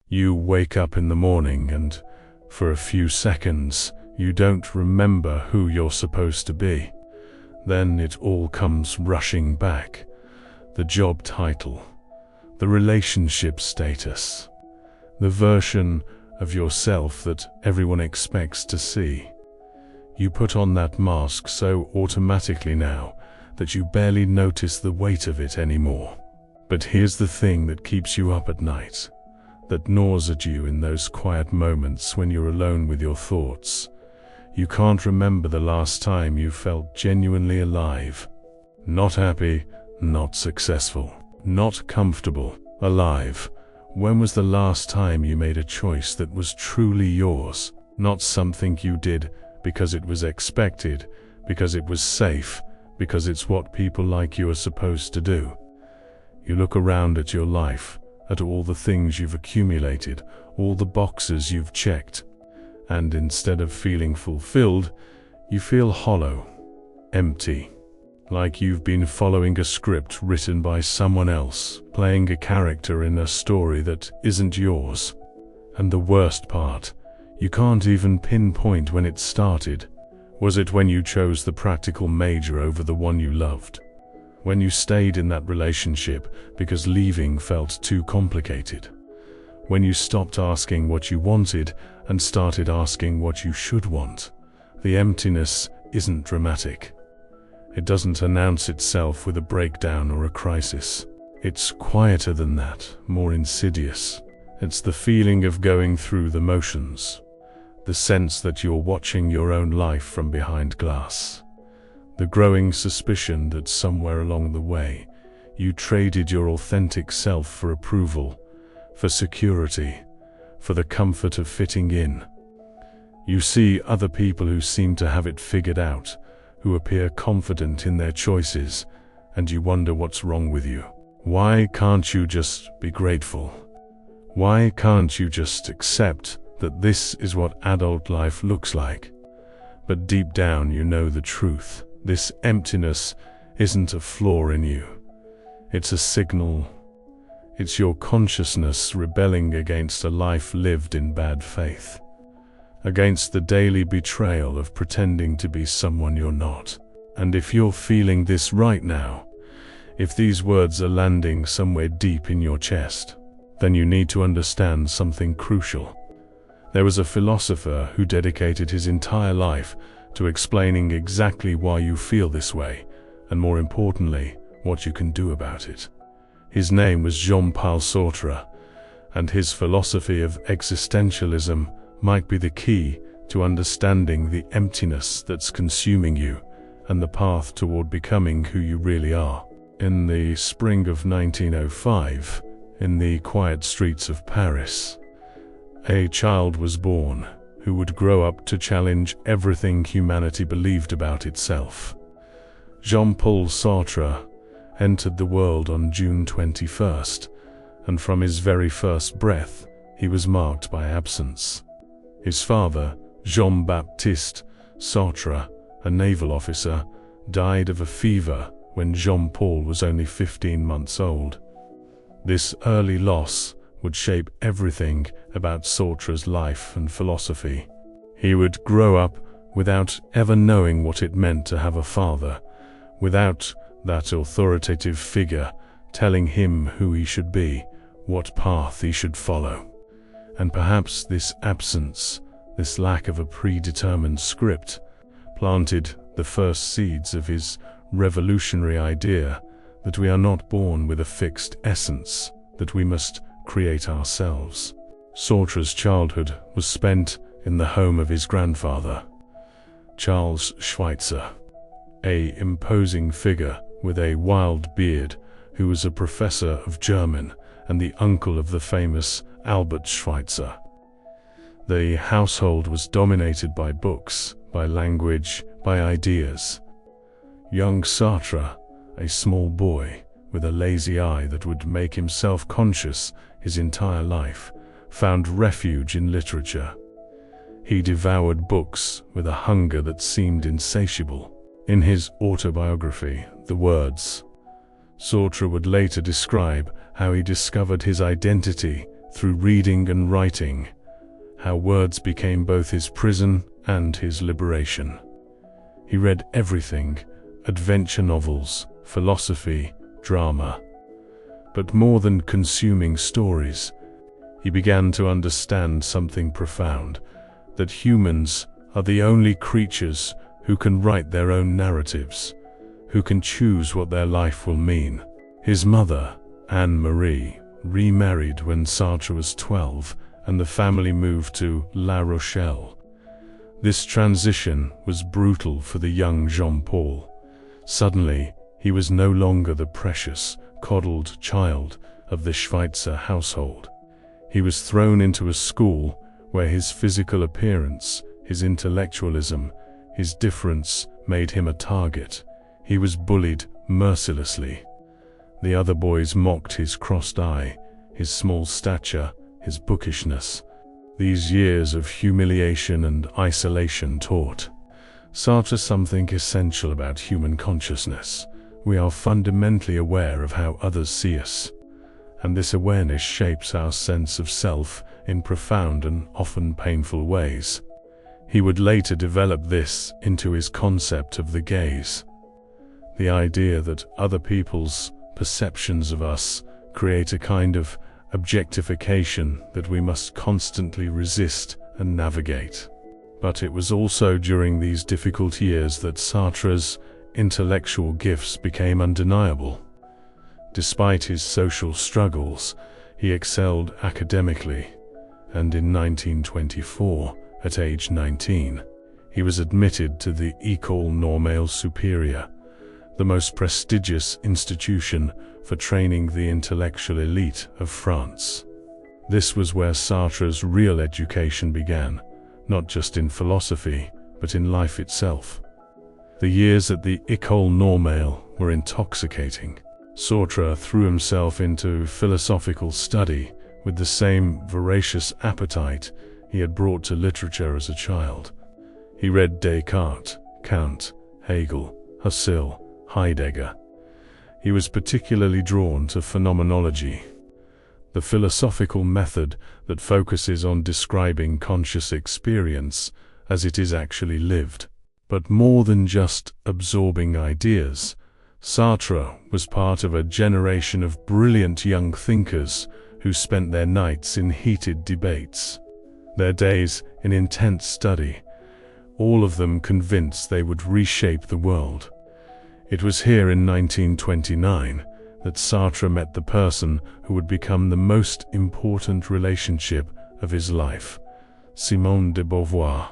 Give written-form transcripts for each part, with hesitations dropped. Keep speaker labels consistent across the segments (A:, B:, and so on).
A: You wake up in the morning and, for a few seconds, you don't remember who you're supposed to be. Then it all comes rushing back. The job title, the relationship status, the version of yourself that everyone expects to see. You put on that mask so automatically now that you barely notice the weight of it anymore. But here's the thing that keeps you up at night, that gnaws at you in those quiet moments when you're alone with your thoughts. You can't remember the last time you felt genuinely alive. Not happy, not successful, not comfortable, alive. When was the last time you made a choice that was truly yours, not something you did because it was expected, because it was safe, because it's what people like you are supposed to do? You look around at your life, at all the things you've accumulated, all the boxes you've checked, and instead of feeling fulfilled, you feel hollow, empty, like you've been following a script written by someone else, playing a character in a story that isn't yours. And the worst part, you can't even pinpoint when it started. Was it when you chose the practical major over the one you loved? When you stayed in that relationship because leaving felt too complicated? When you stopped asking what you wanted and started asking what you should want? The emptiness isn't dramatic. It doesn't announce itself with a breakdown or a crisis. It's quieter than that, more insidious. It's the feeling of going through the motions, the sense that you're watching your own life from behind glass, the growing suspicion that somewhere along the way you traded your authentic self for approval, for security, for the comfort of fitting in. You see other people who seem to have it figured out, who appear confident in their choices, and you wonder what's wrong with you. Why can't you just be grateful? Why can't you just accept that this is what adult life looks like? But deep down you know the truth. This emptiness isn't a flaw in you. It's a signal. It's your consciousness rebelling against a life lived in bad faith, against the daily betrayal of pretending to be someone you're not. And if you're feeling this right now, if these words are landing somewhere deep in your chest, then you need to understand something crucial. There was a philosopher who dedicated his entire life to explaining exactly why you feel this way, and more importantly, what you can do about it. His name was Jean-Paul Sartre, and his philosophy of existentialism might be the key to understanding the emptiness that's consuming you and the path toward becoming who you really are. In the spring of 1905, in the quiet streets of Paris, a child was born who would grow up to challenge everything humanity believed about itself. Jean-Paul Sartre entered the world on June 21st, and from his very first breath, he was marked by absence. His father, Jean-Baptiste Sartre, a naval officer, died of a fever when Jean-Paul was only 15 months old. This early loss would shape everything about Sartre's life and philosophy. He would grow up without ever knowing what it meant to have a father, without that authoritative figure telling him who he should be, what path he should follow. And perhaps this absence, this lack of a predetermined script, planted the first seeds of his revolutionary idea that we are not born with a fixed essence, that we must create ourselves. Sartre's childhood was spent in the home of his grandfather, Charles Schweitzer, an imposing figure with a wild beard who was a professor of German and the uncle of the famous Albert Schweitzer. The household was dominated by books, by language, by ideas. Young Sartre, a small boy with a lazy eye that would make him self-conscious his entire life, found refuge in literature. He devoured books with a hunger that seemed insatiable. In his autobiography, The Words, Sartre would later describe how he discovered his identity through reading and writing, how words became both his prison and his liberation. He read everything: adventure novels, philosophy, drama. But more than consuming stories, he began to understand something profound, that humans are the only creatures who can write their own narratives, who can choose what their life will mean. His mother, Anne-Marie, remarried when Sartre was 12, and the family moved to La Rochelle. This transition was brutal for the young Jean-Paul. Suddenly, he was no longer the precious, coddled child of the Schweitzer household. He was thrown into a school where his physical appearance, his intellectualism, his difference made him a target. He was bullied mercilessly. The other boys mocked his crossed eye, his small stature, his bookishness. These years of humiliation and isolation taught Sartre something essential about human consciousness. We are fundamentally aware of how others see us, and this awareness shapes our sense of self in profound and often painful ways. He would later develop this into his concept of the gaze, the idea that other people's perceptions of us create a kind of objectification that we must constantly resist and navigate. But it was also during these difficult years that Sartre's intellectual gifts became undeniable. Despite his social struggles, he excelled academically, and in 1924, at age 19, he was admitted to the École Normale Supérieure, the most prestigious institution for training the intellectual elite of France. This was where Sartre's real education began, not just in philosophy, but in life itself. The years at the École Normale were intoxicating. Sartre threw himself into philosophical study with the same voracious appetite he had brought to literature as a child. He read Descartes, Kant, Hegel, Husserl, Heidegger. He was particularly drawn to phenomenology, the philosophical method that focuses on describing conscious experience as it is actually lived. But more than just absorbing ideas, Sartre was part of a generation of brilliant young thinkers who spent their nights in heated debates, their days in intense study, all of them convinced they would reshape the world. It was here in 1929 that Sartre met the person who would become the most important relationship of his life, Simone de Beauvoir.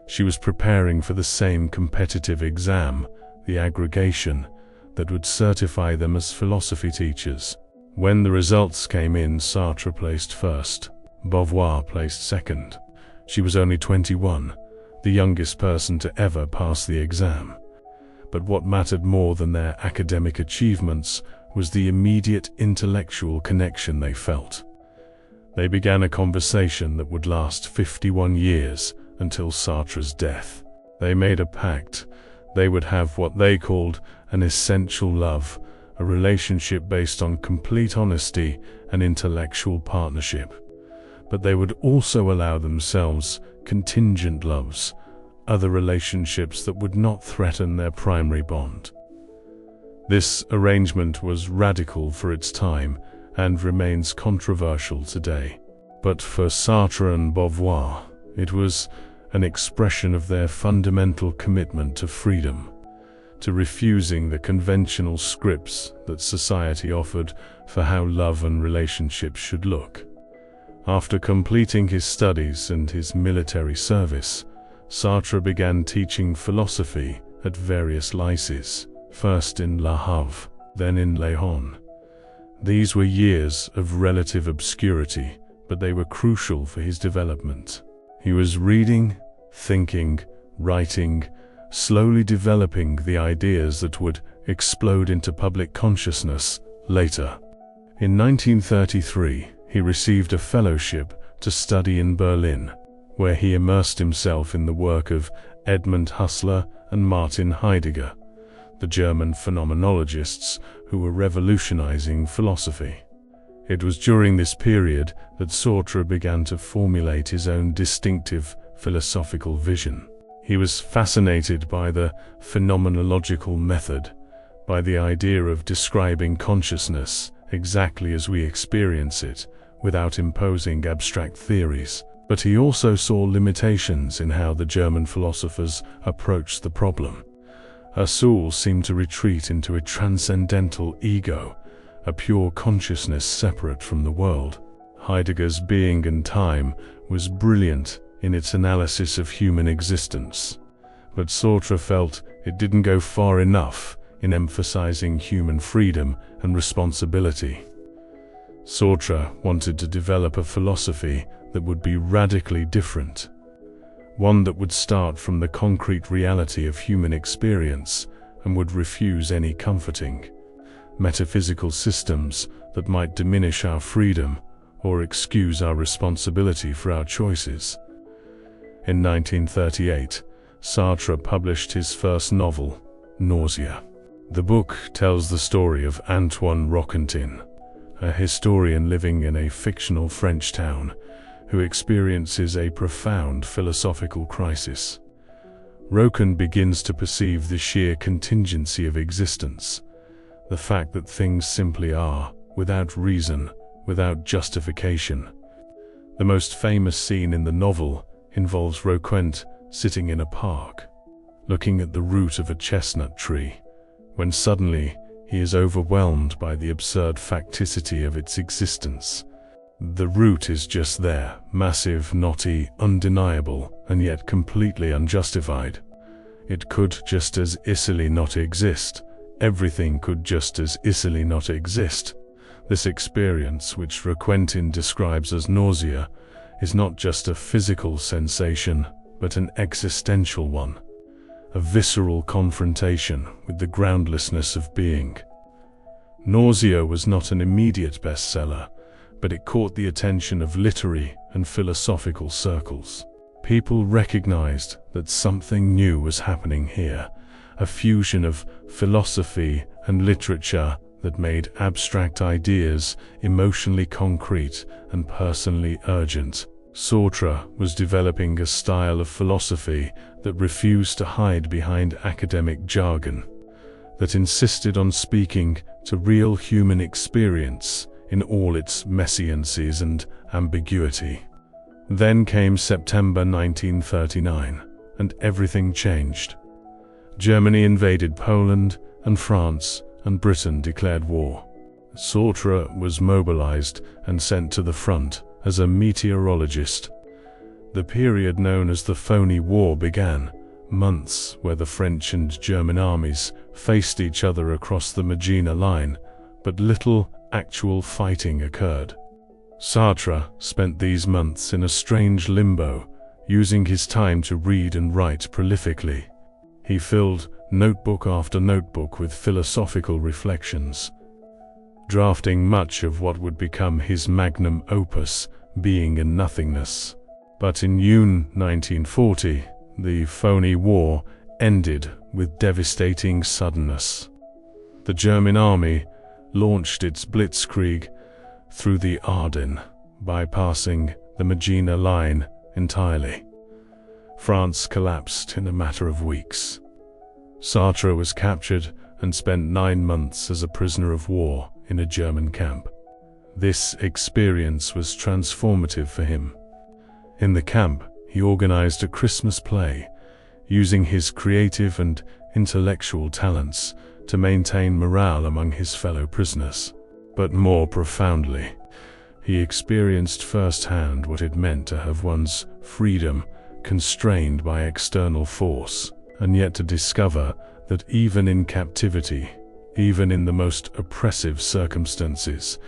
A: She was preparing for the same competitive exam, the aggregation, that would certify them as philosophy teachers. When the results came in, Sartre placed first, Beauvoir placed second. She was only 21, the youngest person to ever pass the exam. But what mattered more than their academic achievements was the immediate intellectual connection they felt. They began a conversation that would last 51 years until Sartre's death. They made a pact. They would have what they called an essential love, a relationship based on complete honesty and intellectual partnership. But they would also allow themselves contingent loves, other relationships that would not threaten their primary bond. This arrangement was radical for its time and remains controversial today. But for Sartre and Beauvoir, it was an expression of their fundamental commitment to freedom, to refusing the conventional scripts that society offered for how love and relationships should look. After completing his studies and his military service, Sartre began teaching philosophy at various lycées, first in Le Havre, then in Leon. These were years of relative obscurity, but they were crucial for his development. He was reading, thinking, writing, slowly developing the ideas that would explode into public consciousness later. In 1933, he received a fellowship to study in Berlin, where he immersed himself in the work of Edmund Husserl and Martin Heidegger, the German phenomenologists who were revolutionizing philosophy. It was during this period that Sartre began to formulate his own distinctive philosophical vision. He was fascinated by the phenomenological method, by the idea of describing consciousness exactly as we experience it, without imposing abstract theories. But he also saw limitations in how the German philosophers approached the problem. Husserl seemed to retreat into a transcendental ego, a pure consciousness separate from the world. Heidegger's Being and Time was brilliant in its analysis of human existence, but Sartre felt it didn't go far enough in emphasizing human freedom and responsibility. Sartre wanted to develop a philosophy that would be radically different, one that would start from the concrete reality of human experience and would refuse any comforting, metaphysical systems that might diminish our freedom or excuse our responsibility for our choices. In 1938, Sartre published his first novel, Nausea. The book tells the story of Antoine Roquentin, a historian living in a fictional French town who experiences a profound philosophical crisis. Roquin begins to perceive the sheer contingency of existence, the fact that things simply are, without reason, without justification. The most famous scene in the novel involves Roquin sitting in a park, looking at the root of a chestnut tree, when suddenly he is overwhelmed by the absurd facticity of its existence. The root is just there, massive, knotty, undeniable, and yet completely unjustified. It could just as easily not exist. Everything could just as easily not exist. This experience, which Roquentin describes as nausea, is not just a physical sensation, but an existential one, a visceral confrontation with the groundlessness of being. Nausea was not an immediate bestseller, but it caught the attention of literary and philosophical circles. People recognized that something new was happening here, a fusion of philosophy and literature that made abstract ideas emotionally concrete and personally urgent. Sartre was developing a style of philosophy that refused to hide behind academic jargon, that insisted on speaking to real human experience in all its messiancies and ambiguity. Then came September 1939, and everything changed. Germany invaded Poland, and France and Britain declared war. Sartre was mobilized and sent to the front as a meteorologist. The period known as the Phony War began, months where the French and German armies faced each other across the Maginot Line, but little actual fighting occurred. Sartre spent these months in a strange limbo, using his time to read and write prolifically. He filled notebook after notebook with philosophical reflections, drafting much of what would become his magnum opus, Being and Nothingness. But in June 1940, the Phony War ended with devastating suddenness. The German army launched its blitzkrieg through the Ardennes, bypassing the Maginot Line entirely. France collapsed in a matter of weeks. Sartre was captured and spent 9 months as a prisoner of war in a German camp. This experience was transformative for him. In the camp, he organized a Christmas play, using his creative and intellectual talents to maintain morale among his fellow prisoners. But more profoundly, he experienced firsthand what it meant to have one's freedom constrained by external force, and yet to discover that even in captivity, even in the most oppressive circumstances,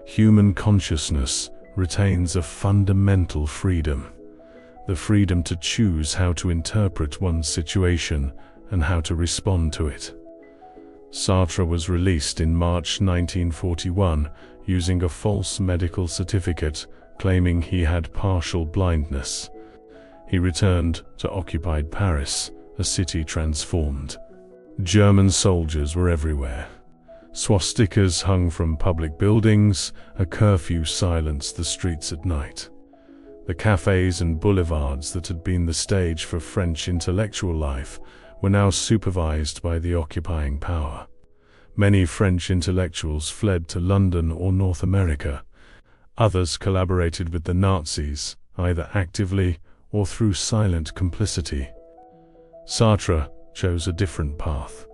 A: human consciousness retains a fundamental freedom, the freedom to choose how to interpret one's situation and how to respond to it. Sartre was released in March 1941 using a false medical certificate claiming he had partial blindness. He returned to occupied Paris, a city transformed. German soldiers were everywhere. Swastikas hung from public buildings, a curfew silenced the streets at night. The cafes and boulevards that had been the stage for French intellectual life were now supervised by the occupying power. Many French intellectuals fled to London or North America. Others collaborated with the Nazis, either actively or through silent complicity. Sartre chose a different path.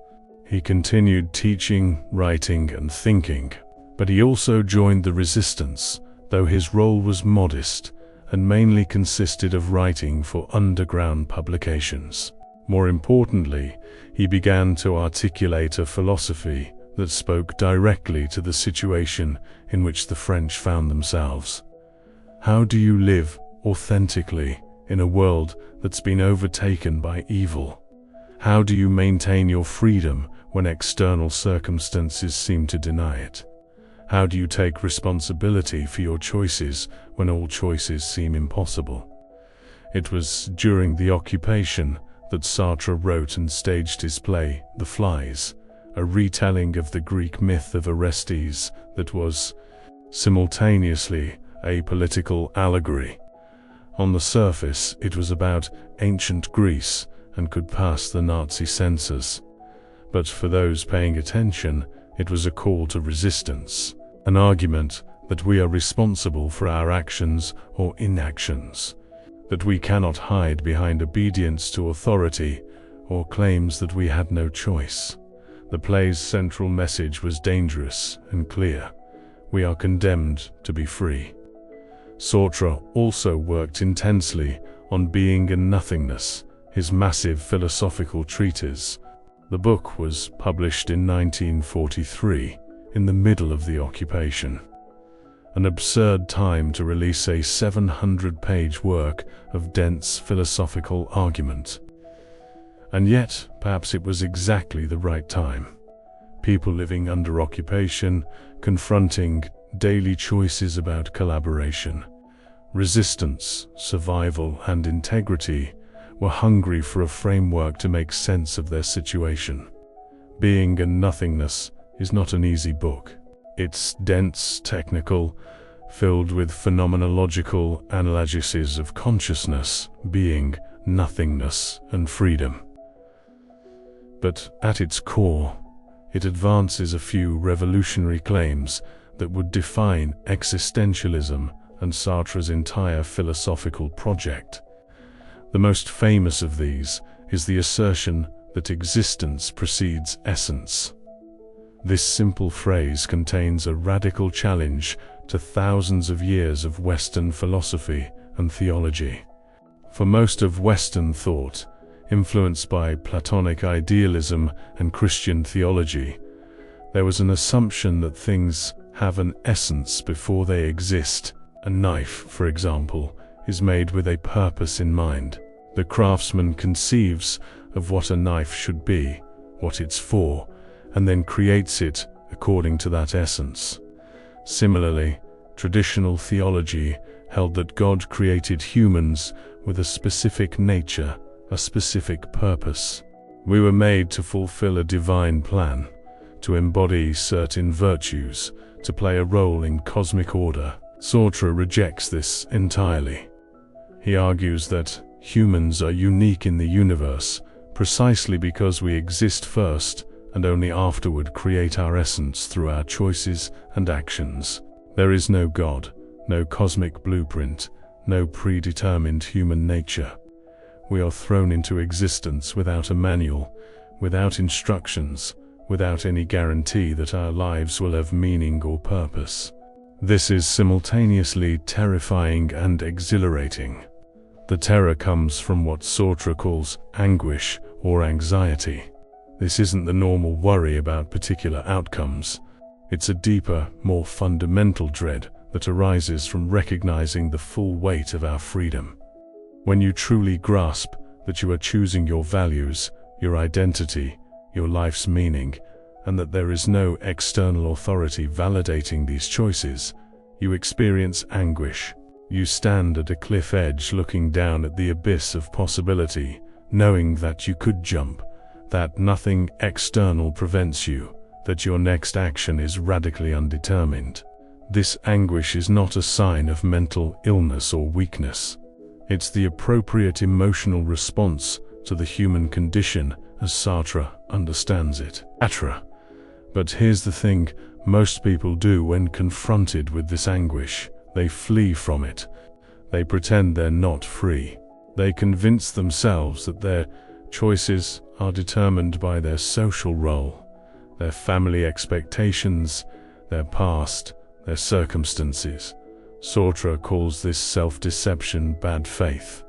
A: He continued teaching, writing, and thinking, but he also joined the resistance, though his role was modest and mainly consisted of writing for underground publications. More importantly, he began to articulate a philosophy that spoke directly to the situation in which the French found themselves. How do you live authentically in a world that's been overtaken by evil? How do you maintain your freedom when external circumstances seem to deny it? How do you take responsibility for your choices when all choices seem impossible? It was during the occupation that Sartre wrote and staged his play, The Flies, a retelling of the Greek myth of Orestes that was simultaneously a political allegory. On the surface, it was about ancient Greece and could pass the Nazi censors. But for those paying attention, it was a call to resistance, an argument that we are responsible for our actions or inactions, that we cannot hide behind obedience to authority or claims that we had no choice. The play's central message was dangerous and clear. We are condemned to be free. Sartre also worked intensely on Being and Nothingness, his massive philosophical treatise. The book was published in 1943, in the middle of the occupation. An absurd time to release a 700-page work of dense philosophical argument. And yet, perhaps it was exactly the right time. People living under occupation, confronting daily choices about collaboration, resistance, survival, and integrity, were hungry for a framework to make sense of their situation. Being and Nothingness is not an easy book. It's dense, technical, filled with phenomenological analgesis of consciousness, being, nothingness, and freedom. But at its core, it advances a few revolutionary claims that would define existentialism and Sartre's entire philosophical project. The most famous of these is the assertion that existence precedes essence. This simple phrase contains a radical challenge to thousands of years of Western philosophy and theology. For most of Western thought, influenced by Platonic idealism and Christian theology, there was an assumption that things have an essence before they exist. A knife, for example, is made with a purpose in mind. The craftsman conceives of what a knife should be, what it's for, and then creates it according to that essence. Similarly, traditional theology held that God created humans with a specific nature, a specific purpose. We were made to fulfill a divine plan, to embody certain virtues, to play a role in cosmic order. Sartre rejects this entirely. He argues that humans are unique in the universe precisely because we exist first and only afterward create our essence through our choices and actions. There is no God, no cosmic blueprint, no predetermined human nature. We are thrown into existence without a manual, without instructions, without any guarantee that our lives will have meaning or purpose. This is simultaneously terrifying and exhilarating. The terror comes from what Sartre calls anguish or anxiety. This isn't the normal worry about particular outcomes. It's a deeper, more fundamental dread that arises from recognizing the full weight of our freedom. When you truly grasp that you are choosing your values, your identity, your life's meaning, and that there is no external authority validating these choices, you experience anguish. You stand at a cliff edge looking down at the abyss of possibility, knowing that you could jump, that nothing external prevents you, that your next action is radically undetermined. This anguish is not a sign of mental illness or weakness. It's the appropriate emotional response to the human condition as Sartre understands it. But here's the thing most people do when confronted with this anguish. They flee from it. They pretend they're not free. They convince themselves that their choices are determined by their social role, their family expectations, their past, their circumstances. Sartre calls this self-deception bad faith.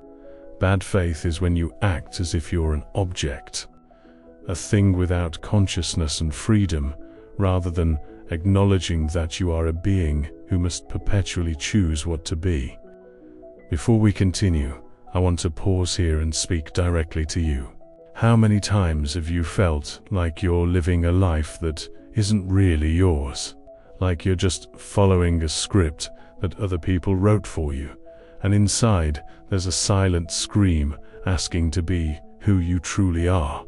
A: Bad faith is when you act as if you're an object, a thing without consciousness and freedom, rather than acknowledging that you are a being who must perpetually choose what to be. Before we continue, I want to pause here and speak directly to you. How many times have you felt like you're living a life that isn't really yours? Like you're just following a script that other people wrote for you, and inside there's a silent scream asking to be who you truly are.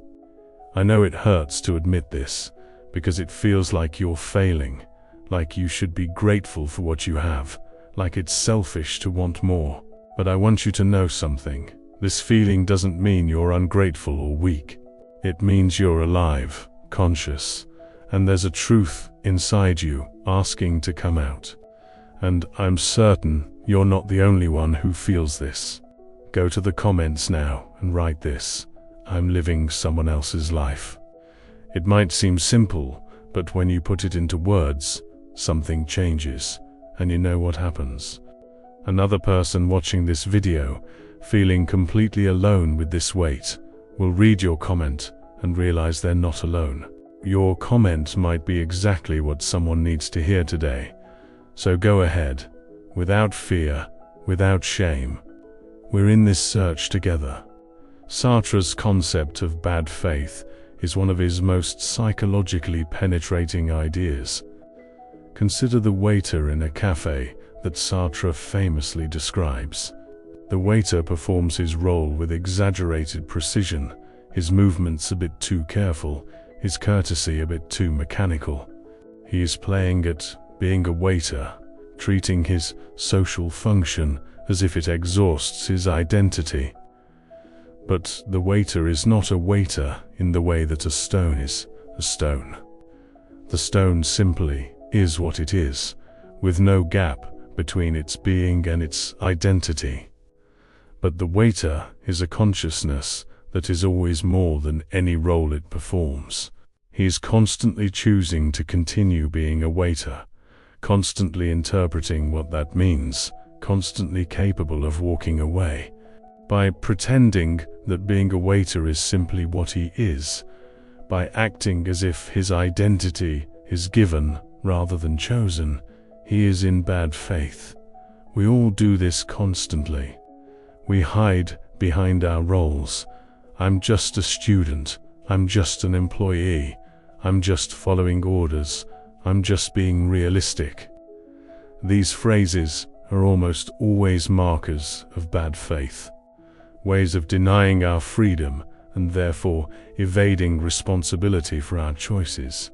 A: I know it hurts to admit this, because it feels like you're failing, like you should be grateful for what you have, like it's selfish to want more. But I want you to know something. This feeling doesn't mean you're ungrateful or weak. It means you're alive, conscious, and there's a truth inside you asking to come out. And I'm certain you're not the only one who feels this. Go to the comments now and write this: I'm living someone else's life. It might seem simple, but when you put it into words, something changes, and you know what happens. Another person watching this video, feeling completely alone with this weight, will read your comment and realize they're not alone. Your comment might be exactly what someone needs to hear today. So go ahead, without fear, without shame. We're in this search together. Sartre's concept of bad faith is one of his most psychologically penetrating ideas. Consider the waiter in a cafe that Sartre famously describes. The waiter performs his role with exaggerated precision, his movements a bit too careful, his courtesy a bit too mechanical. He is playing at being a waiter, treating his social function as if it exhausts his identity. But the waiter is not a waiter in the way that a stone is a stone. The stone simply is what it is, with no gap between its being and its identity. But the waiter is a consciousness that is always more than any role it performs. He is constantly choosing to continue being a waiter, constantly interpreting what that means, constantly capable of walking away. By pretending that being a waiter is simply what he is, by acting as if his identity is given rather than chosen, he is in bad faith. We all do this constantly. We hide behind our roles. I'm just a student. I'm just an employee. I'm just following orders. I'm just being realistic. These phrases are almost always markers of bad faith, ways of denying our freedom and therefore evading responsibility for our choices.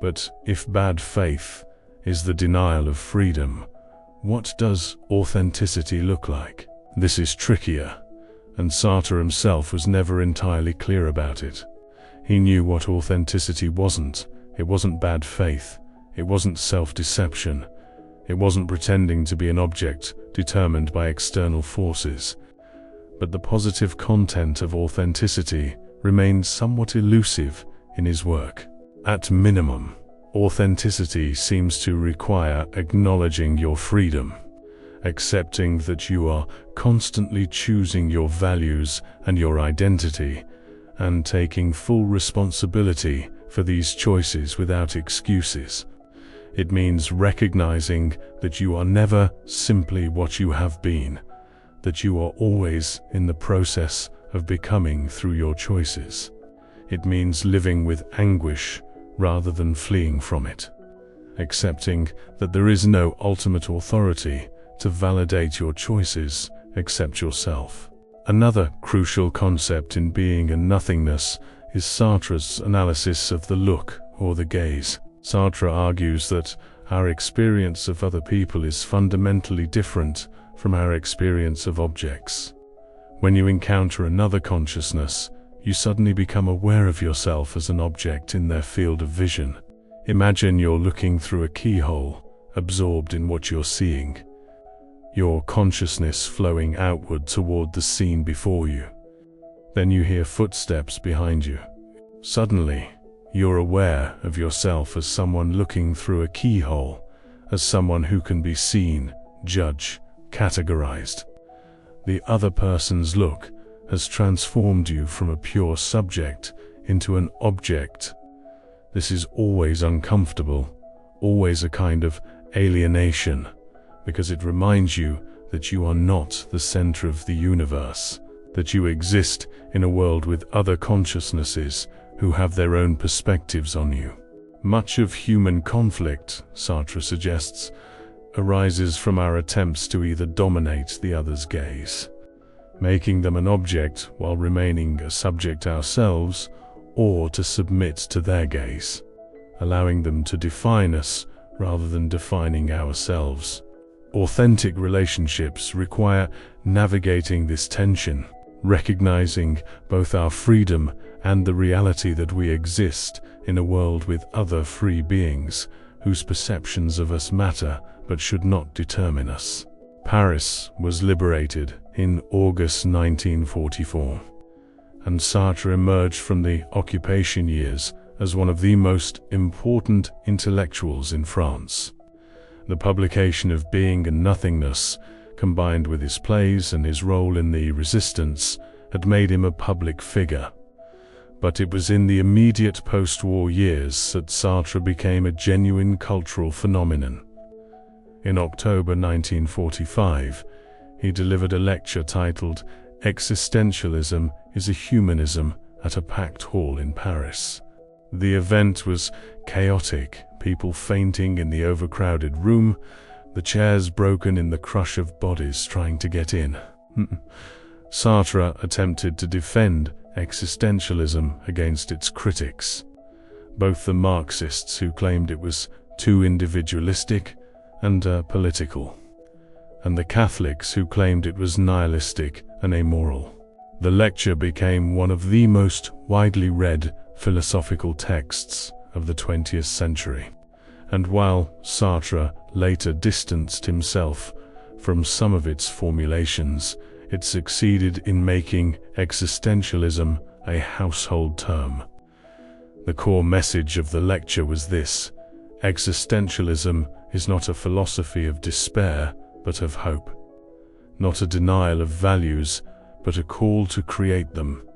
A: But if bad faith is the denial of freedom, what does authenticity look like? This is trickier, and Sartre himself was never entirely clear about it. He knew what authenticity wasn't. It wasn't bad faith. It wasn't self-deception. It wasn't pretending to be an object determined by external forces. But the positive content of authenticity remained somewhat elusive in his work. At minimum, authenticity seems to require acknowledging your freedom, accepting that you are constantly choosing your values and your identity, and taking full responsibility for these choices without excuses. It means recognizing that you are never simply what you have been, that you are always in the process of becoming through your choices. It means living with anguish rather than fleeing from it, accepting that there is no ultimate authority to validate your choices except yourself. Another crucial concept in being and nothingness is Sartre's analysis of the look or the gaze. Sartre argues that our experience of other people is fundamentally different from our experience of objects. When you encounter another consciousness, you suddenly become aware of yourself as an object in their field of vision. Imagine you're looking through a keyhole, absorbed in what you're seeing, your consciousness flowing outward toward the scene before you. Then you hear footsteps behind you. Suddenly, you're aware of yourself as someone looking through a keyhole, as someone who can be seen, judged, categorized. The other person's look has transformed you from a pure subject into an object. This is always uncomfortable, always a kind of alienation, because it reminds you that you are not the center of the universe, that you exist in a world with other consciousnesses who have their own perspectives on you. Much of human conflict, Sartre suggests, arises from our attempts to either dominate the other's gaze, making them an object while remaining a subject ourselves, or to submit to their gaze, allowing them to define us rather than defining ourselves. Authentic relationships require navigating this tension, recognizing both our freedom and the reality that we exist in a world with other free beings whose perceptions of us matter but should not determine us. Paris was liberated in August 1944, and Sartre emerged from the occupation years as one of the most important intellectuals in France. The publication of Being and Nothingness, combined with his plays and his role in the resistance, had made him a public figure. But it was in the immediate post-war years that Sartre became a genuine cultural phenomenon. In October 1945, he delivered a lecture titled "Existentialism is a Humanism" at a packed hall in Paris. The event was chaotic, people fainting in the overcrowded room, the chairs broken in the crush of bodies trying to get in. Sartre attempted to defend existentialism against its critics, both the Marxists who claimed it was too individualistic and political, and the Catholics who claimed it was nihilistic and amoral. The lecture became one of the most widely read philosophical texts of the 20th century, and while Sartre later distanced himself from some of its formulations, it succeeded in making existentialism a household term. The core message of the lecture was this: existentialism is not a philosophy of despair, but of hope. Not a denial of values, but a call to create them.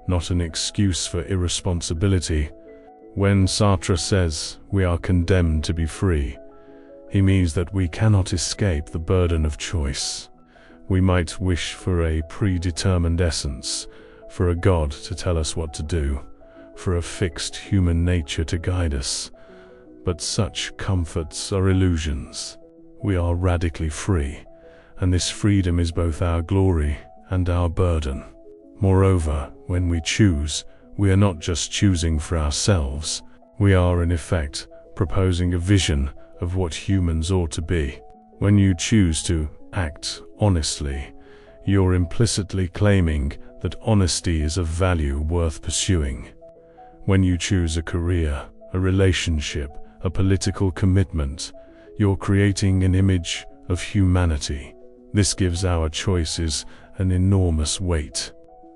A: Not an excuse for irresponsibility. When Sartre says we are condemned to be free, he means that we cannot escape the burden of choice. We might wish for a predetermined essence, for a God to tell us what to do, for a fixed human nature to guide us. But such comforts are illusions. We are radically free, and this freedom is both our glory and our burden. Moreover, when we choose, we are not just choosing for ourselves, we are in effect proposing a vision of what humans ought to be. When you choose to act honestly, you're implicitly claiming that honesty is a value worth pursuing. When you choose a career, a relationship, a political commitment, you're creating an image of humanity. This gives our choices an enormous weight.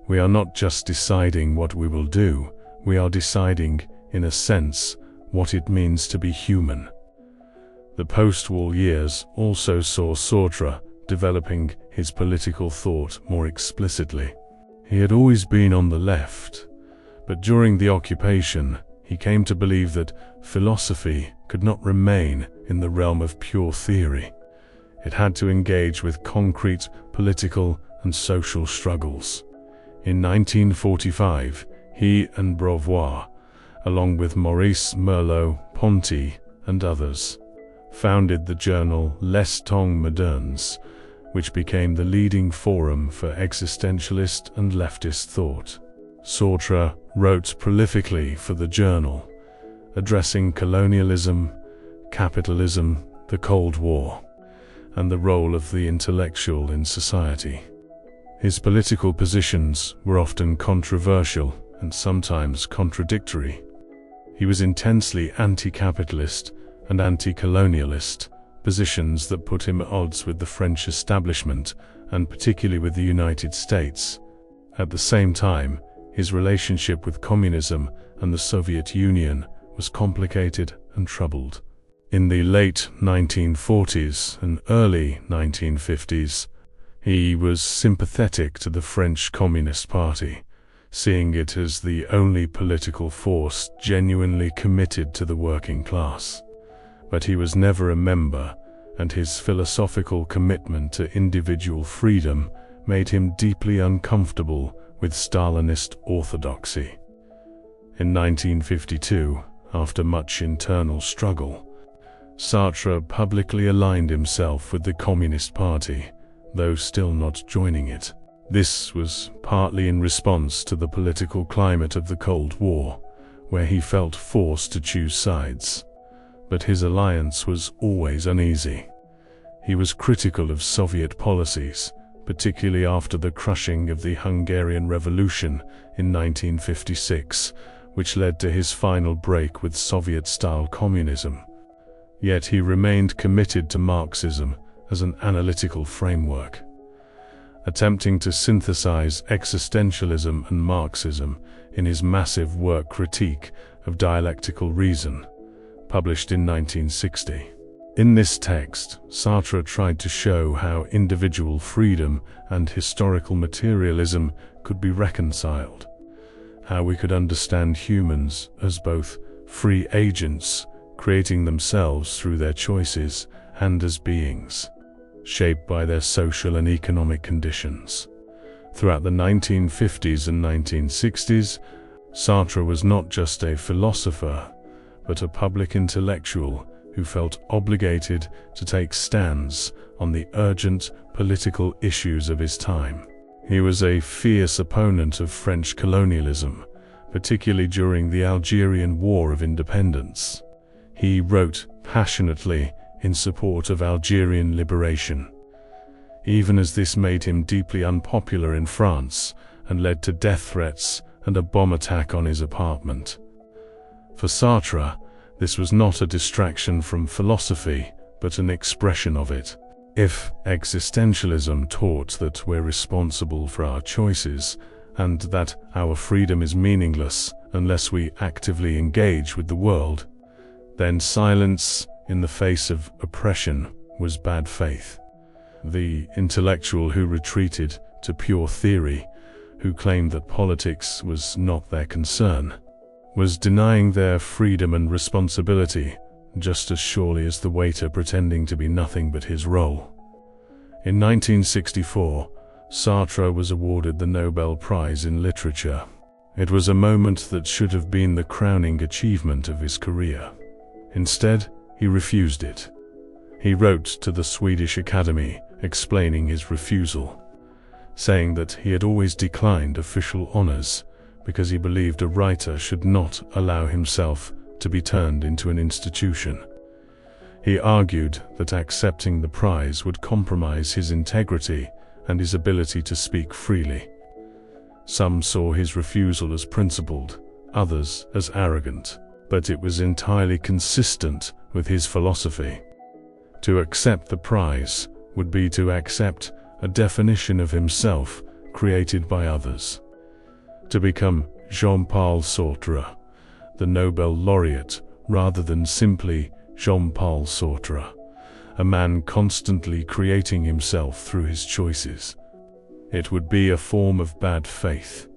A: We are not just deciding what we will do, we are deciding, in a sense, what it means to be human. The post-war years also saw Sartre developing his political thought more explicitly. He had always been on the left, but during the occupation, he came to believe that philosophy could not remain in the realm of pure theory. It had to engage with concrete political and social struggles. In 1945, he and Beauvoir, along with Maurice Merleau-Ponty and others, founded the journal Les Temps Modernes, which became the leading forum for existentialist and leftist thought. Sartre wrote prolifically for the journal, addressing colonialism, capitalism, the Cold War, and the role of the intellectual in society. His political positions were often controversial and sometimes contradictory. He was intensely anti-capitalist and anti-colonialist, positions that put him at odds with the French establishment and particularly with the United States. At the same time, his relationship with communism and the Soviet Union was complicated and troubled. In the late 1940s and early 1950s, he was sympathetic to the French Communist Party, seeing it as the only political force genuinely committed to the working class. But he was never a member, and his philosophical commitment to individual freedom made him deeply uncomfortable with Stalinist orthodoxy. In 1952, after much internal struggle, Sartre publicly aligned himself with the Communist Party, though still not joining it. This was partly in response to the political climate of the Cold War, where he felt forced to choose sides. But his alliance was always uneasy. He was critical of Soviet policies, particularly after the crushing of the Hungarian Revolution in 1956, which led to his final break with Soviet-style communism. Yet he remained committed to Marxism as an analytical framework. Attempting to synthesize existentialism and Marxism in his massive work Critique of Dialectical Reason, published in 1960. In this text, Sartre tried to show how individual freedom and historical materialism could be reconciled, how we could understand humans as both free agents, creating themselves through their choices, and as beings, shaped by their social and economic conditions. Throughout the 1950s and 1960s, Sartre was not just a philosopher, but a public intellectual who felt obligated to take stands on the urgent political issues of his time. He was a fierce opponent of French colonialism, particularly during the Algerian War of Independence. He wrote passionately in support of Algerian liberation, even as this made him deeply unpopular in France and led to death threats and a bomb attack on his apartment. For Sartre, this was not a distraction from philosophy, but an expression of it. If existentialism taught that we're responsible for our choices and that our freedom is meaningless unless we actively engage with the world, then silence in the face of oppression was bad faith. The intellectual who retreated to pure theory, who claimed that politics was not their concern, was denying their freedom and responsibility just as surely as the waiter pretending to be nothing but his role. In 1964, Sartre was awarded the Nobel Prize in Literature. It was a moment that should have been the crowning achievement of his career. Instead, he refused it. He wrote to the Swedish Academy explaining his refusal, saying that he had always declined official honors because he believed a writer should not allow himself to be turned into an institution. He argued that accepting the prize would compromise his integrity and his ability to speak freely. Some saw his refusal as principled, others as arrogant, but it was entirely consistent with his philosophy. To accept the prize would be to accept a definition of himself created by others. To become Jean-Paul Sartre, the Nobel laureate, rather than simply Jean-Paul Sartre, a man constantly creating himself through his choices. It would be a form of bad faith,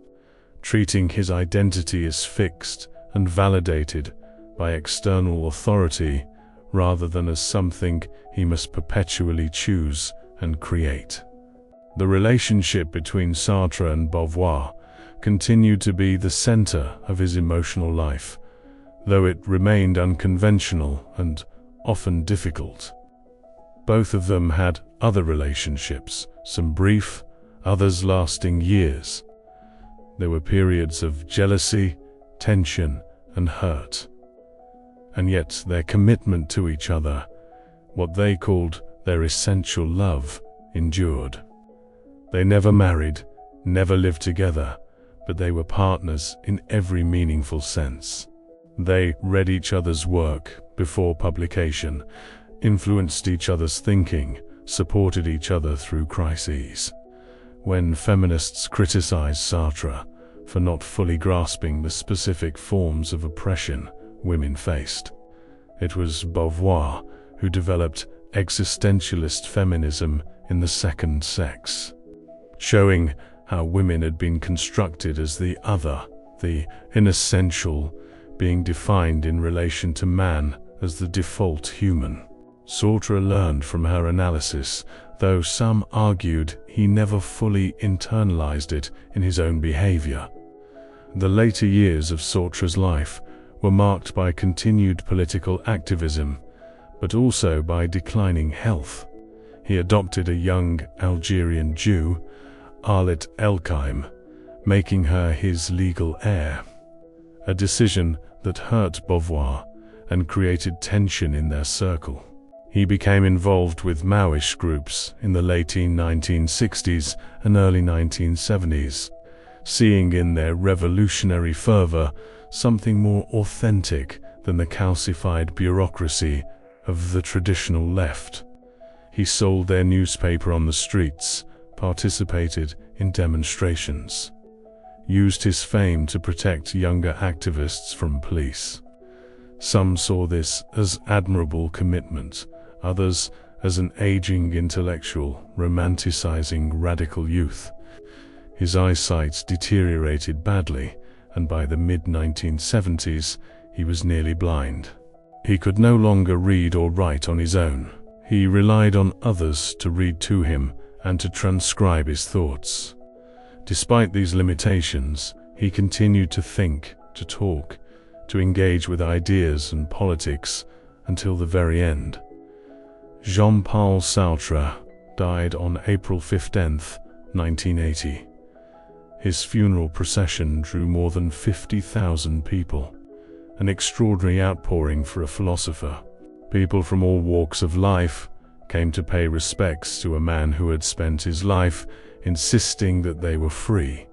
A: treating his identity as fixed and validated by external authority rather than as something he must perpetually choose and create. The relationship between Sartre and Beauvoir continued to be the center of his emotional life, though it remained unconventional and often difficult. Both of them had other relationships, some brief, others lasting years. There were periods of jealousy, tension, and hurt. and yet their commitment to each other, what they called their essential love, endured. They never married, never lived together, but they were partners in every meaningful sense. They read each other's work before publication, influenced each other's thinking, supported each other through crises. When feminists criticized Sartre for not fully grasping the specific forms of oppression women faced, it was Beauvoir who developed existentialist feminism in The Second Sex, showing how women had been constructed as the other, the inessential, being defined in relation to man as the default human. Sartre learned from her analysis, though some argued he never fully internalized it in his own behavior. The later years of Sartre's life were marked by continued political activism, but also by declining health. He adopted a young Algerian Jew, Arlit Elkaim, making her his legal heir, a decision that hurt Beauvoir and created tension in their circle. He became involved with Maoist groups in the late 1960s and early 1970s, seeing in their revolutionary fervor something more authentic than the calcified bureaucracy of the traditional left. He sold their newspaper on the streets, participated in demonstrations, used his fame to protect younger activists from police. Some saw this as admirable commitment, others as an aging intellectual romanticizing radical youth. His eyesight deteriorated badly, and by the mid-1970s he was nearly blind. He could no longer read or write on his own. He relied on others to read to him and to transcribe his thoughts. Despite these limitations, he continued to think, to talk, to engage with ideas and politics until the very end. Jean-Paul Sartre died on April 15, 1980. His funeral procession drew more than 50,000 people, an extraordinary outpouring for a philosopher. People from all walks of life came to pay respects to a man who had spent his life insisting that they were free,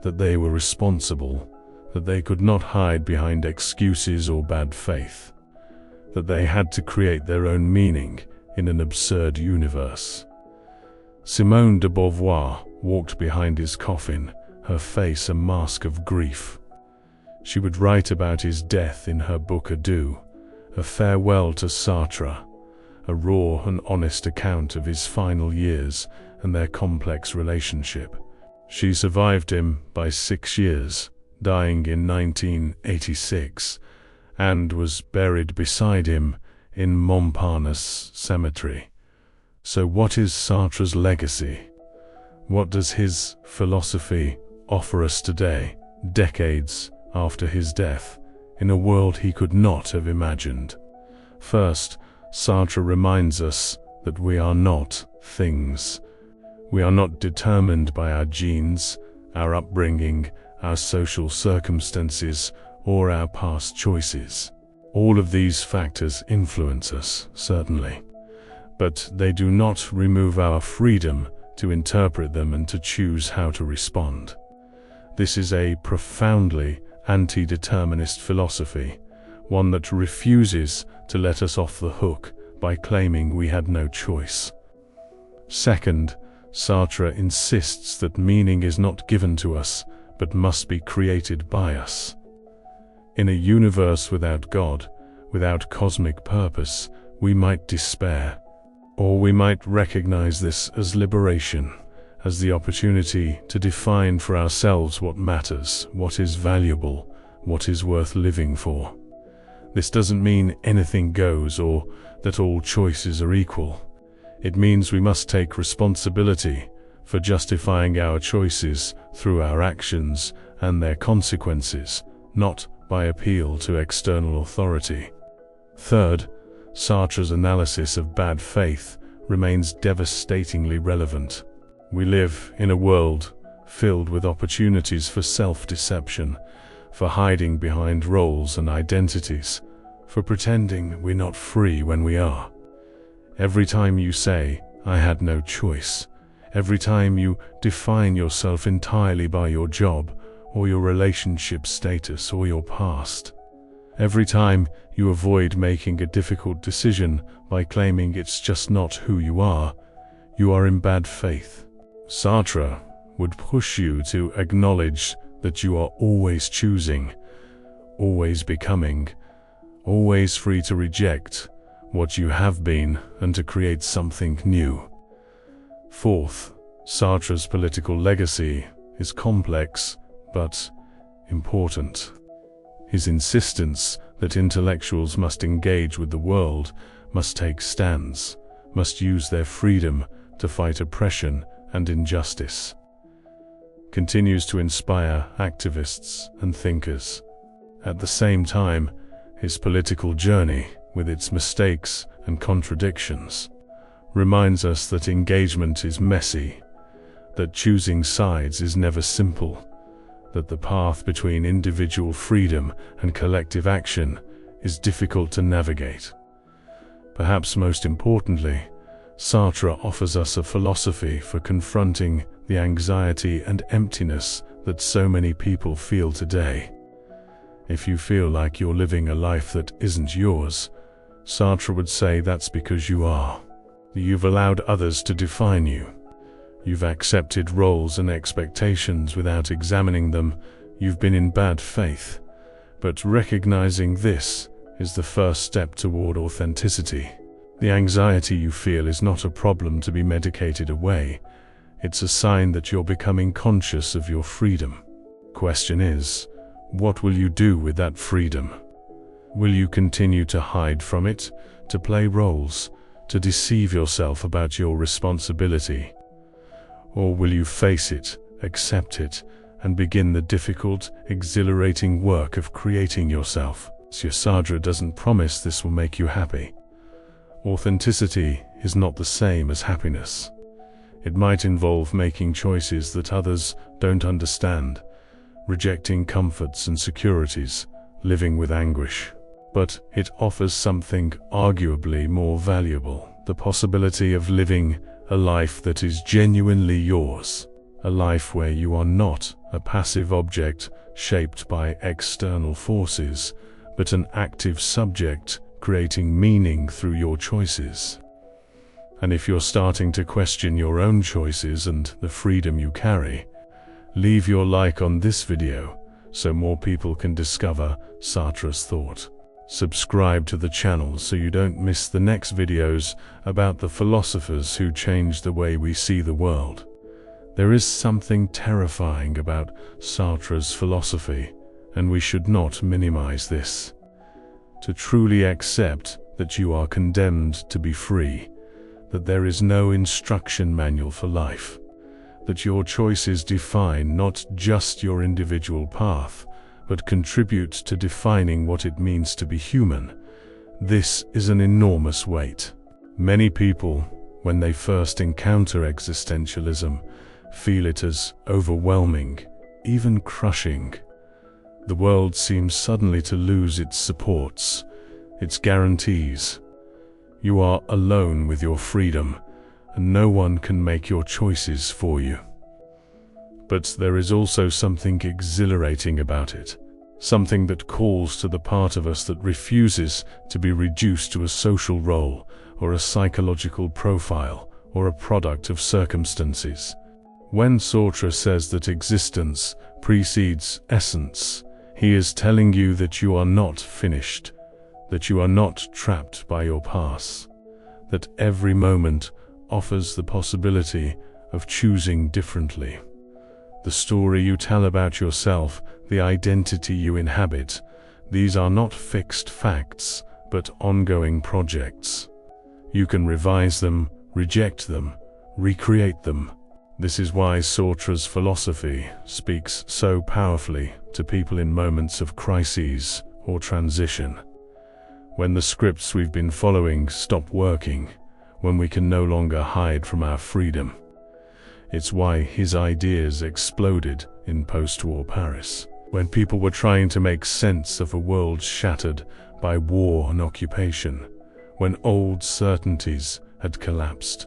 A: that they were responsible, that they could not hide behind excuses or bad faith, that they had to create their own meaning in an absurd universe. Simone de Beauvoir walked behind his coffin, her face a mask of grief. She would write about his death in her book Adieu, a farewell to Sartre, a raw and honest account of his final years and their complex relationship. She survived him by 6 years, dying in 1986, and was buried beside him in Montparnasse Cemetery. So what is Sartre's legacy? What does his philosophy offer us today, decades after his death, in a world he could not have imagined? First, Sartre reminds us that we are not things. We are not determined by our genes, our upbringing, our social circumstances, or our past choices. All of these factors influence us, certainly, but they do not remove our freedom to interpret them and to choose how to respond. This is a profoundly anti-determinist philosophy, one that refuses to let us off the hook by claiming we had no choice. Second, Sartre insists that meaning is not given to us, but must be created by us. In a universe without God, without cosmic purpose, we might despair, or we might recognize this as liberation, as the opportunity to define for ourselves what matters, what is valuable, what is worth living for. This doesn't mean anything goes or that all choices are equal. It means we must take responsibility for justifying our choices through our actions and their consequences, not by appeal to external authority. Third, Sartre's analysis of bad faith remains devastatingly relevant. We live in a world filled with opportunities for self-deception, for hiding behind roles and identities, for pretending we're not free when we are. Every time you say, "I had no choice," every time you define yourself entirely by your job, or your relationship status, or your past, every time you avoid making a difficult decision by claiming it's just not who you are in bad faith. Sartre would push you to acknowledge that you are always choosing, always becoming, always free to reject what you have been and to create something new. Fourth, Sartre's political legacy is complex but important. His insistence that intellectuals must engage with the world, must take stands, must use their freedom to fight oppression and injustice, continues to inspire activists and thinkers. At the same time, his political journey, with its mistakes and contradictions, reminds us that engagement is messy, that choosing sides is never simple, that the path between individual freedom and collective action is difficult to navigate. Perhaps most importantly, Sartre offers us a philosophy for confronting the anxiety and emptiness that so many people feel today. If you feel like you're living a life that isn't yours, Sartre would say that's because you are. You've allowed others to define you. You've accepted roles and expectations without examining them. You've been in bad faith. But recognizing this is the first step toward authenticity. The anxiety you feel is not a problem to be medicated away. It's a sign that you're becoming conscious of your freedom. Question is, what will you do with that freedom? Will you continue to hide from it, to play roles, to deceive yourself about your responsibility? Or will you face it, accept it, and begin the difficult, exhilarating work of creating yourself? Sartre doesn't promise this will make you happy. Authenticity is not the same as happiness. It might involve making choices that others don't understand, rejecting comforts and securities, living with anguish. But it offers something arguably more valuable, the possibility of living a life that is genuinely yours, a life where you are not a passive object shaped by external forces, but an active subject creating meaning through your choices. And if you're starting to question your own choices and the freedom you carry, leave your like on this video so more people can discover Sartre's thought. Subscribe to the channel so you don't miss the next videos about the philosophers who changed the way we see the world. There is something terrifying about Sartre's philosophy, and we should not minimize this. To truly accept that you are condemned to be free, that there is no instruction manual for life, that your choices define not just your individual path, but contribute to defining what it means to be human. This is an enormous weight. Many people, when they first encounter existentialism, feel it as overwhelming, even crushing. The world seems suddenly to lose its supports, its guarantees. You are alone with your freedom, and no one can make your choices for you. But there is also something exhilarating about it, something that calls to the part of us that refuses to be reduced to a social role or a psychological profile or a product of circumstances. When Sartre says that existence precedes essence, he is telling you that you are not finished, that you are not trapped by your past, that every moment offers the possibility of choosing differently. The story you tell about yourself, the identity you inhabit, these are not fixed facts, but ongoing projects. You can revise them, reject them, recreate them. This is why Sartre's philosophy speaks so powerfully to people in moments of crises or transition. When the scripts we've been following stop working, when we can no longer hide from our freedom. It's why his ideas exploded in post-war Paris, when people were trying to make sense of a world shattered by war and occupation, when old certainties had collapsed.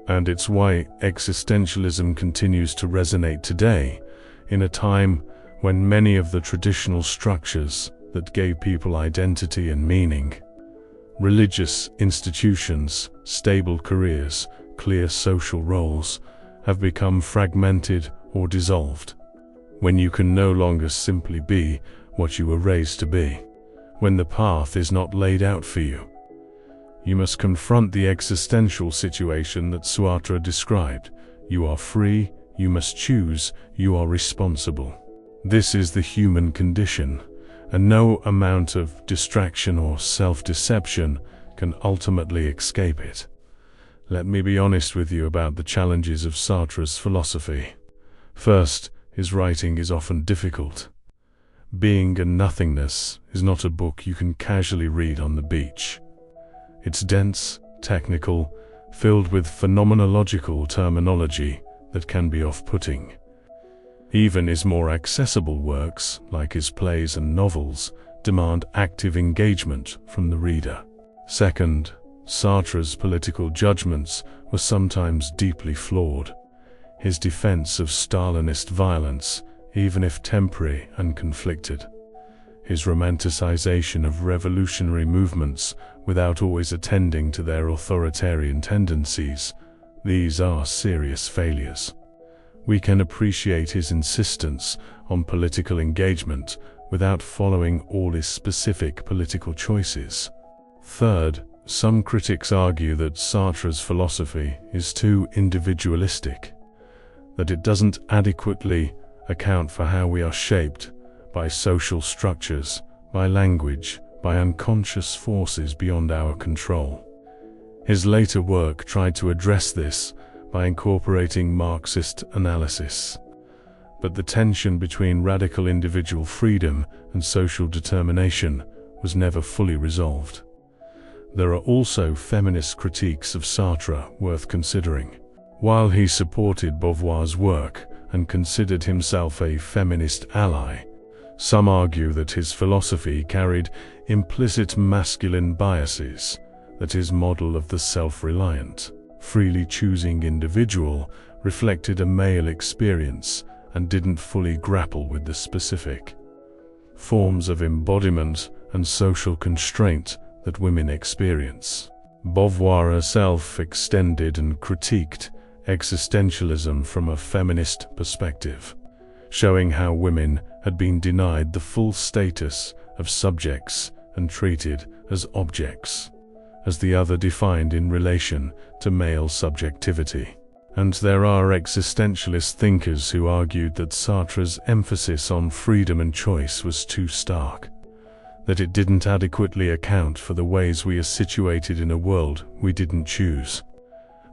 A: And it's why existentialism continues to resonate today, in a time when many of the traditional structures that gave people identity and meaning, religious institutions, stable careers, clear social roles, have become fragmented or dissolved. When you can no longer simply be what you were raised to be, when the path is not laid out for you, you must confront the existential situation that Sartre described. You are free, you must choose, you are responsible. This is the human condition, and no amount of distraction or self-deception can ultimately escape it. Let me be honest with you about the challenges of Sartre's philosophy. First, his writing is often difficult. Being and Nothingness is not a book you can casually read on the beach. It's dense, technical, filled with phenomenological terminology that can be off-putting. Even his more accessible works, like his plays and novels, demand active engagement from the reader. Second, Sartre's political judgments were sometimes deeply flawed. His defense of Stalinist violence, even if temporary and conflicted. His romanticization of revolutionary movements without always attending to their authoritarian tendencies, these are serious failures. We can appreciate his insistence on political engagement without following all his specific political choices. Third, some critics argue that Sartre's philosophy is too individualistic, that it doesn't adequately account for how we are shaped by social structures, by language, by unconscious forces beyond our control. His later work tried to address this by incorporating Marxist analysis, but the tension between radical individual freedom and social determination was never fully resolved. There are also feminist critiques of Sartre worth considering. While he supported Beauvoir's work and considered himself a feminist ally, some argue that his philosophy carried implicit masculine biases, that his model of the self-reliant, freely choosing individual reflected a male experience and didn't fully grapple with the specific forms of embodiment and social constraint that women experience. Beauvoir herself extended and critiqued existentialism from a feminist perspective, showing how women had been denied the full status of subjects and treated as objects, as the other defined in relation to male subjectivity. And there are existentialist thinkers who argued that Sartre's emphasis on freedom and choice was too stark, that it didn't adequately account for the ways we are situated in a world we didn't choose,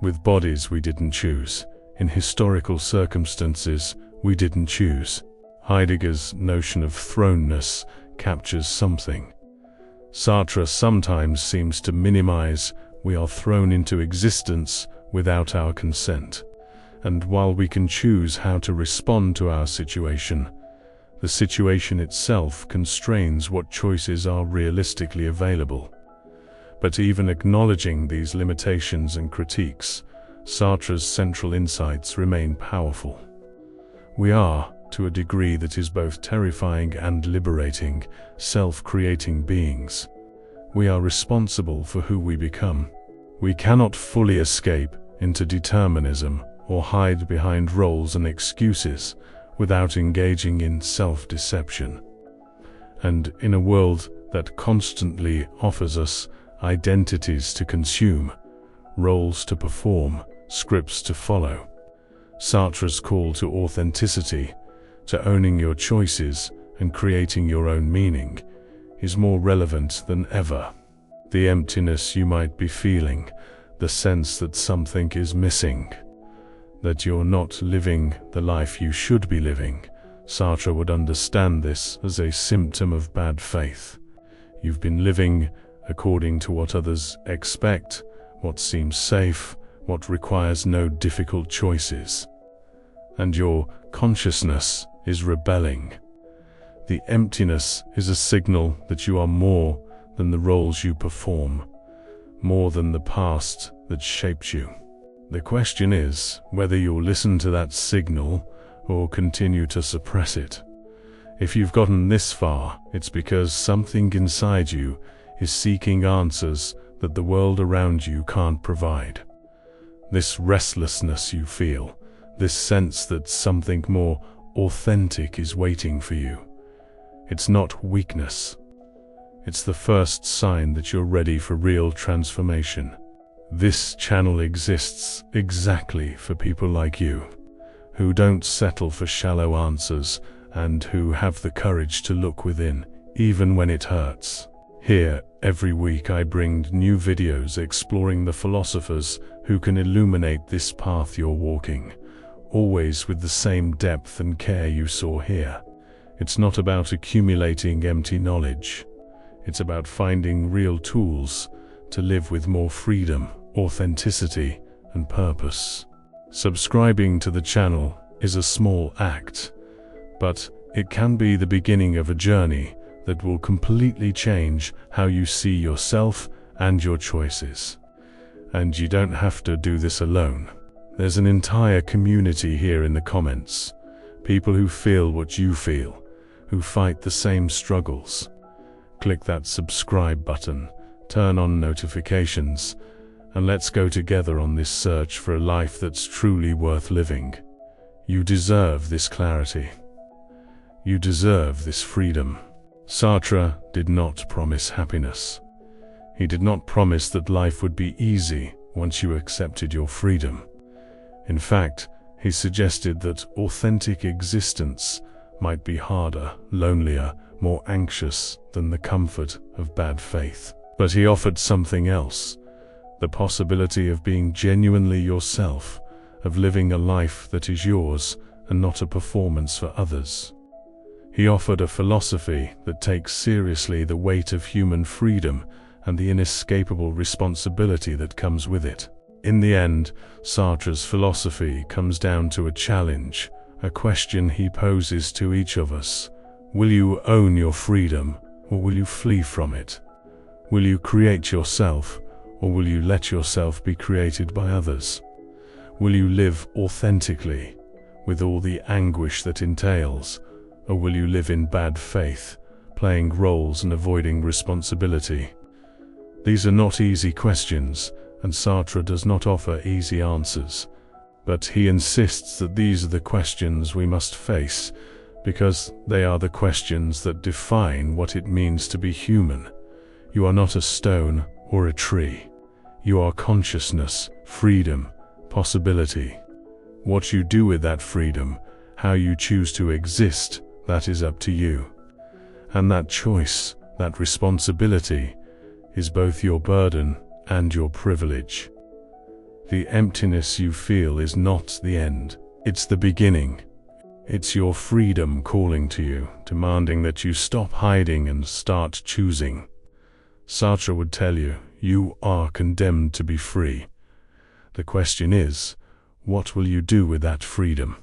A: with bodies we didn't choose, in historical circumstances we didn't choose. Heidegger's notion of thrownness captures something. Sartre sometimes seems to minimize we are thrown into existence without our consent, and while we can choose how to respond to our situation, the situation itself constrains what choices are realistically available. But even acknowledging these limitations and critiques, Sartre's central insights remain powerful. We are, to a degree that is both terrifying and liberating, self-creating beings. We are responsible for who we become. We cannot fully escape into determinism or hide behind roles and excuses without engaging in self-deception. And in a world that constantly offers us identities to consume, roles to perform, scripts to follow, Sartre's call to authenticity, to owning your choices and creating your own meaning, is more relevant than ever. The emptiness you might be feeling, the sense that something is missing, that you're not living the life you should be living, Sartre would understand this as a symptom of bad faith. You've been living according to what others expect, what seems safe, what requires no difficult choices. And your consciousness is rebelling. The emptiness is a signal that you are more than the roles you perform, more than the past that shaped you. The question is whether you'll listen to that signal or continue to suppress it. If you've gotten this far, it's because something inside you is seeking answers that the world around you can't provide. This restlessness you feel, this sense that something more authentic is waiting for you. It's not weakness. It's the first sign that you're ready for real transformation. This channel exists exactly for people like you, who don't settle for shallow answers and who have the courage to look within, even when it hurts. Here, every week I bring new videos exploring the philosophers who can illuminate this path you're walking, always with the same depth and care you saw here. It's not about accumulating empty knowledge. It's about finding real tools to live with more freedom, authenticity, and purpose. Subscribing to the channel is a small act, but it can be the beginning of a journey that will completely change how you see yourself and your choices. And you don't have to do this alone. There's an entire community here in the comments, people who feel what you feel, who fight the same struggles. Click that subscribe button, turn on notifications, and let's go together on this search for a life that's truly worth living. You deserve this clarity. You deserve this freedom. Sartre did not promise happiness. He did not promise that life would be easy once you accepted your freedom. In fact, he suggested that authentic existence might be harder, lonelier, more anxious than the comfort of bad faith. But he offered something else, the possibility of being genuinely yourself, of living a life that is yours and not a performance for others. He offered a philosophy that takes seriously the weight of human freedom and the inescapable responsibility that comes with it. In the end, Sartre's philosophy comes down to a challenge, a question he poses to each of us. Will you own your freedom, or will you flee from it? Will you create yourself, or will you let yourself be created by others? Will you live authentically, with all the anguish that entails, or will you live in bad faith, playing roles and avoiding responsibility? These are not easy questions, and Sartre does not offer easy answers. But he insists that these are the questions we must face, because they are the questions that define what it means to be human. You are not a stone or a tree. You are consciousness, freedom, possibility. What you do with that freedom, how you choose to exist, that is up to you. And that choice, that responsibility, is both your burden and your privilege. The emptiness you feel is not the end, it's the beginning. It's your freedom calling to you, demanding that you stop hiding and start choosing. Sartre would tell you, you are condemned to be free. The question is, what will you do with that freedom?